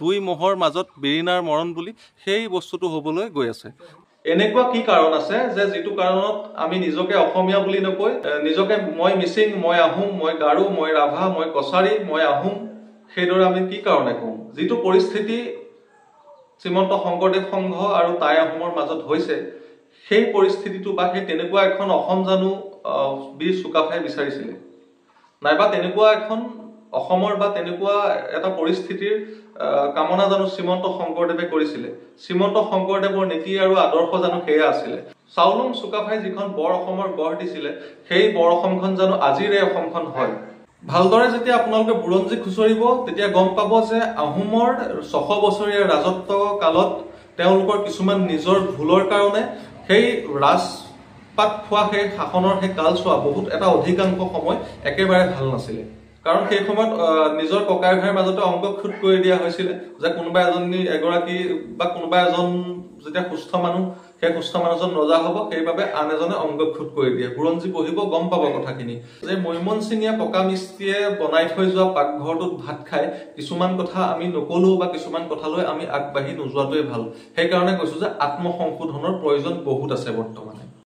দুই মহৰ মাজত বিৰিণাৰ মৰণ বুলি সেই বস্তুটো হ'বলৈ গৈ আছে। এনেকুৱা কি কাৰণ আছে যে যিটো কাৰণত আমি নিজকে অসমীয়া বুলি নকৈ নিজকে মই মিচিং, মই আহোম, মই গাৰো, মই ৰাভা, মই কছাৰী, মই আহোম সেইদৰে আমি কি কাৰণে কওঁ? যিটো পৰিস্থিতি শ্ৰীমন্ত শংকৰদেৱ সংঘ আৰু টাই আহোমৰ মাজত হৈছে সেই পৰিস্থিতিটো বা সেই তেনেকুৱা এখন অসম জানো বীৰ চুকাফাই বিচাৰিছিলে নাইবা তেনেকুৱা এখন অসমৰ বা তেনেকুৱা এটা পৰিস্থিতিৰ কামনা জানো শ্ৰীমন্ত শংকৰদেৱে কৰিছিলে? শ্ৰীমন্ত শংকৰদেৱৰ নীতি আৰু আদৰ্শ জানো সেয়া আছিলে? চাওলুং চুকাফাই যিখন বৰ অসমৰ গঢ় দিছিলে সেই বৰ অসমখন জানো আজিৰ এই অসমখন হয়? ভালদৰে যেতিয়া আপোনালোকে বুৰঞ্জী খুচৰিব তেতিয়া গম পাব যে আহোমৰ 600 বছৰীয়া ৰাজত্ব কালত তেওঁলোকৰ কিছুমান নিজৰ ভুলৰ কাৰণে সেই ৰাজপাট খোৱা সেই শাসনৰ সেই কালছোৱা বহুত এটা অধিকাংশ সময় একেবাৰে ভাল নাছিলে। কাৰণ সেই সময়ত নিজৰ ককাই ভাইৰ মাজতে অংক খুট কৰি দিয়া হৈছিলে যে কোনোবা এগৰাকী বা কোনোবা এজন যেতিয়া সুস্থ মানুহ সেই সুস্থ মানুহজন ৰজা হ'ব সেইবাবে আন এজনে অংক খুট কৰি দিয়ে। বুৰঞ্জী পঢ়িব গম পাব কথাখিনি যে মৈমনসিঙীয়া পকা মিস্ত্ৰীয়ে বনাই থৈ যোৱা পাকঘৰটোত ভাত খাই কিছুমান কথা আমি নকলো বা কিছুমান কথালৈ আমি আগবাঢ়ি নোযোৱাটোৱে ভাল। সেইকাৰণে কৈছো যে আত্মসংশোধনৰ প্ৰয়োজন বহুত আছে বৰ্তমানে।